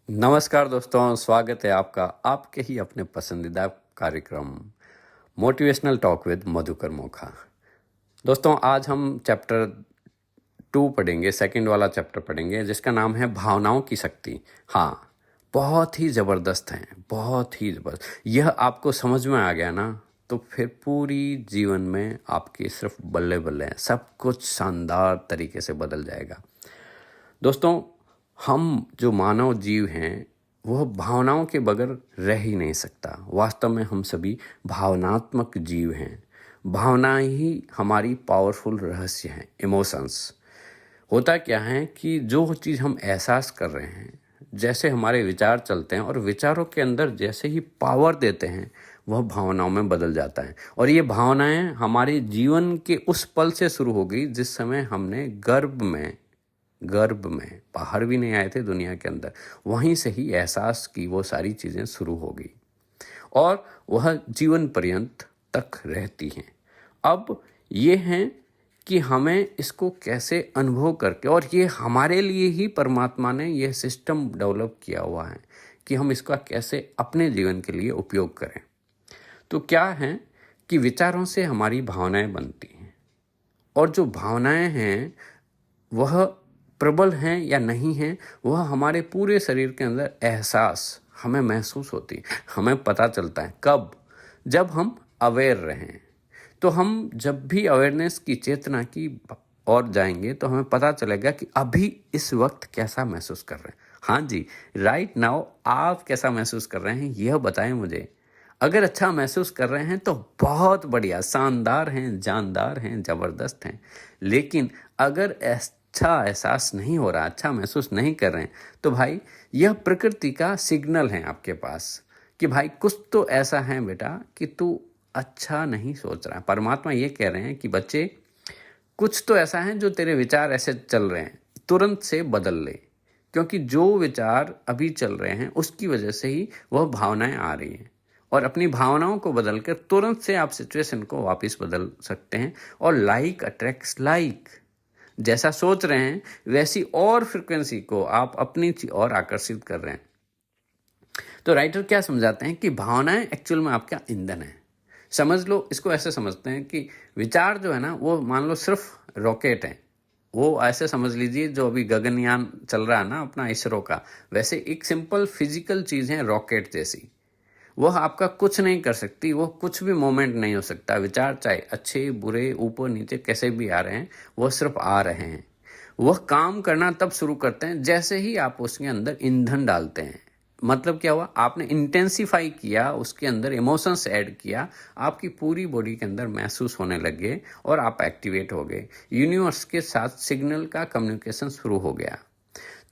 नमस्कार दोस्तों, स्वागत है आपका आपके ही अपने पसंदीदा कार्यक्रम motivational talk with Madhukar Mokha. दोस्तों, आज हम चैप्टर 2 पढ़ेंगे, सेकंड वाला चैप्टर पढ़ेंगे जिसका नाम है भावनाओं की शक्ति। हाँ, बहुत ही ज़बरदस्त है, बहुत ही ज़बरदस्त। यह आपको समझ में आ गया ना, तो फिर पूरी जीवन में आपके सिर्फ बल्ले बल्ले हैं, सब कुछ शानदार तरीके से बदल जाएगा। दोस्तों, हम जो मानव जीव हैं वह भावनाओं के बगैर रह ही नहीं सकता। वास्तव में हम सभी भावनात्मक जीव हैं। भावनाएं ही हमारी पावरफुल रहस्य हैं, इमोशंस। होता क्या है कि जो चीज़ हम एहसास कर रहे हैं, जैसे हमारे विचार चलते हैं और विचारों के अंदर जैसे ही पावर देते हैं, वह भावनाओं में बदल जाता है। और ये भावनाएं हमारे जीवन के उस पल से शुरू हो गई जिस समय हमने गर्भ में बाहर भी नहीं आए थे दुनिया के अंदर, वहीं से ही एहसास की वो सारी चीज़ें शुरू हो गई और वह जीवन पर्यंत तक रहती हैं। अब ये हैं कि हमें इसको कैसे अनुभव करके, और ये हमारे लिए ही परमात्मा ने यह सिस्टम डेवलप किया हुआ है कि हम इसका कैसे अपने जीवन के लिए उपयोग करें। तो क्या है कि विचारों से हमारी भावनाएं बनती हैं, और जो भावनाएं हैं वह प्रबल हैं या नहीं हैं, वह हमारे पूरे शरीर के अंदर एहसास हमें महसूस होती है। हमें पता चलता है कब, जब हम अवेयर रहें। तो हम जब भी अवेयरनेस की, चेतना की ओर जाएंगे तो हमें पता चलेगा कि अभी इस वक्त कैसा महसूस कर रहे हैं। हाँ जी, राइट नाउ आप कैसा महसूस कर रहे हैं यह बताएं मुझे। अगर अच्छा महसूस कर रहे हैं तो बहुत बढ़िया, शानदार हैं, जानदार हैं, ज़बरदस्त हैं। लेकिन अगर अच्छा एहसास नहीं हो रहा, अच्छा महसूस नहीं कर रहे हैं, तो भाई यह प्रकृति का सिग्नल है आपके पास कि भाई कुछ तो ऐसा है बेटा कि तू अच्छा नहीं सोच रहा। परमात्मा ये कह रहे हैं कि बच्चे, कुछ तो ऐसा है जो तेरे विचार ऐसे चल रहे हैं, तुरंत से बदल ले। क्योंकि जो विचार अभी चल रहे हैं उसकी वजह से ही वह भावनाएं आ रही हैं, और अपनी भावनाओं को बदलकर तुरंत से आप सिचुएशन को वापस बदल सकते हैं। और लाइक अट्रैक्ट्स लाइक, जैसा सोच रहे हैं वैसी और फ्रिक्वेंसी को आप अपनी ओर आकर्षित कर रहे हैं। तो राइटर क्या समझाते हैं कि भावनाएं एक्चुअल में आपका ईंधन है। समझ लो, इसको ऐसे समझते हैं कि विचार जो है ना, वो मान लो सिर्फ रॉकेट है। वो ऐसे समझ लीजिए जो अभी गगनयान चल रहा है ना अपना इसरो का, वैसे एक सिंपल फिजिकल चीज़ है रॉकेट जैसी। वह आपका कुछ नहीं कर सकती, वो कुछ भी मोमेंट नहीं हो सकता। विचार चाहे अच्छे बुरे, ऊपर नीचे कैसे भी आ रहे हैं, वह सिर्फ आ रहे हैं। वह काम करना तब शुरू करते हैं जैसे ही आप उसके अंदर ईंधन डालते हैं। मतलब क्या हुआ, आपने इंटेंसिफाई किया, उसके अंदर इमोशंस ऐड किया, आपकी पूरी बॉडी के अंदर महसूस होने लगे और आप एक्टिवेट हो गए। यूनिवर्स के साथ सिग्नल का कम्युनिकेशन शुरू हो गया।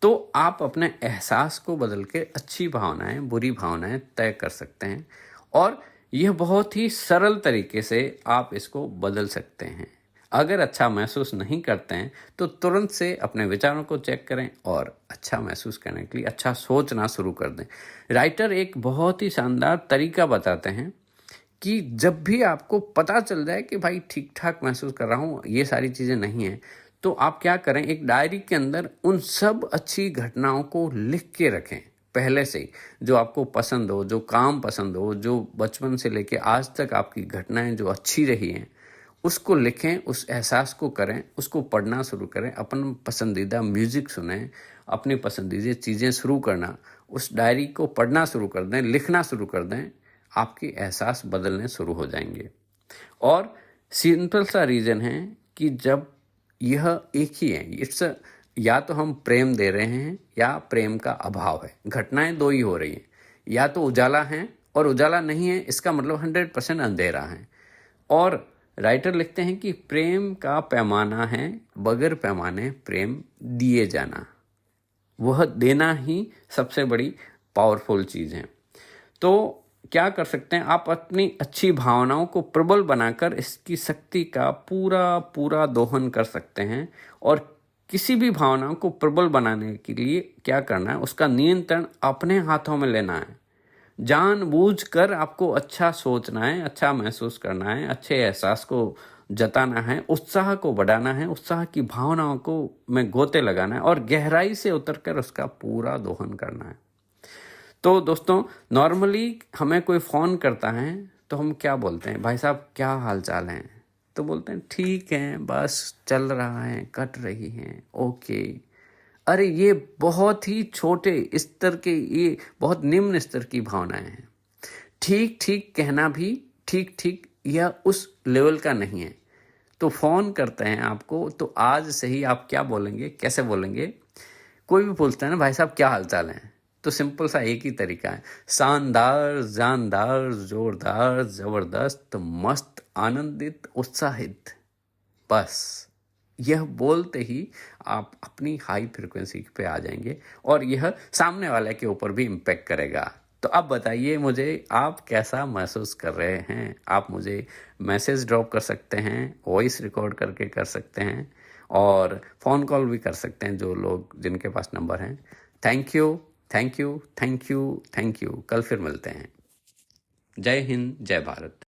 तो आप अपने एहसास को बदल के अच्छी भावनाएं, बुरी भावनाएं तय कर सकते हैं, और यह बहुत ही सरल तरीके से आप इसको बदल सकते हैं। अगर अच्छा महसूस नहीं करते हैं तो तुरंत से अपने विचारों को चेक करें और अच्छा महसूस करने के लिए अच्छा सोचना शुरू कर दें। राइटर एक बहुत ही शानदार तरीका बताते हैं कि जब भी आपको पता चल जाए कि भाई ठीक ठाक महसूस कर रहा हूँ, ये सारी चीज़ें नहीं हैं, तो आप क्या करें, एक डायरी के अंदर उन सब अच्छी घटनाओं को लिख के रखें पहले से ही। जो आपको पसंद हो, जो काम पसंद हो, जो बचपन से लेके आज तक आपकी घटनाएं जो अच्छी रही हैं, उसको लिखें, उस एहसास को करें, उसको पढ़ना शुरू करें, अपन पसंदीदा म्यूज़िक सुनें, अपनी पसंदीदा चीज़ें शुरू करना, उस डायरी को पढ़ना शुरू कर दें, लिखना शुरू कर दें। आपके एहसास बदलने शुरू हो जाएंगे। और सिंपल सा रीज़न है कि जब यह एक ही है, इट्स या तो हम प्रेम दे रहे हैं या प्रेम का अभाव है। घटनाएं दो ही हो रही हैं, या तो उजाला है और उजाला नहीं है, इसका मतलब 100% अंधेरा है। और राइटर लिखते हैं कि प्रेम का पैमाना है बगैर पैमाने प्रेम दिए जाना, वह देना ही सबसे बड़ी पावरफुल चीज़ है। तो क्या कर सकते हैं, आप अपनी अच्छी भावनाओं को प्रबल बनाकर इसकी शक्ति का पूरा दोहन कर सकते हैं। और किसी भी भावनाओं को प्रबल बनाने के लिए क्या करना है, उसका नियंत्रण अपने हाथों में लेना है। जानबूझकर आपको अच्छा सोचना है, अच्छा महसूस करना है, अच्छे एहसास को जताना है, उत्साह को बढ़ाना है, उत्साह की भावनाओं को में गोते लगाना है और गहराई से उतरकर उसका पूरा दोहन करना है। तो दोस्तों नॉर्मली हमें कोई फ़ोन करता है तो हम क्या बोलते हैं, भाई साहब क्या हाल चाल हैं, तो बोलते हैं ठीक है, बस चल रहा है, कट रही हैं, ओके। अरे ये बहुत ही छोटे स्तर के, ये बहुत निम्न स्तर की भावनाएं हैं। ठीक ठीक कहना भी ठीक ठीक यह उस लेवल का नहीं है। तो फ़ोन करते हैं आपको तो आज से ही आप क्या बोलेंगे, कैसे बोलेंगे। कोई भी पूछता है ना भाई साहब क्या हाल चाल है, तो सिंपल सा एक ही तरीका है, शानदार, जानदार, जोरदार, जबरदस्त, मस्त, आनंदित, उत्साहित। बस यह बोलते ही आप अपनी हाई फ्रिक्वेंसी पे आ जाएंगे और यह सामने वाले के ऊपर भी इम्पेक्ट करेगा। तो अब बताइए मुझे आप कैसा महसूस कर रहे हैं। आप मुझे मैसेज ड्रॉप कर सकते हैं, वॉइस रिकॉर्ड करके कर सकते हैं और फ़ोन कॉल भी कर सकते हैं जो लोग जिनके पास नंबर हैं। Thank you, thank you, thank you, thank you. कल फिर मिलते हैं। जय हिंद, जय भारत।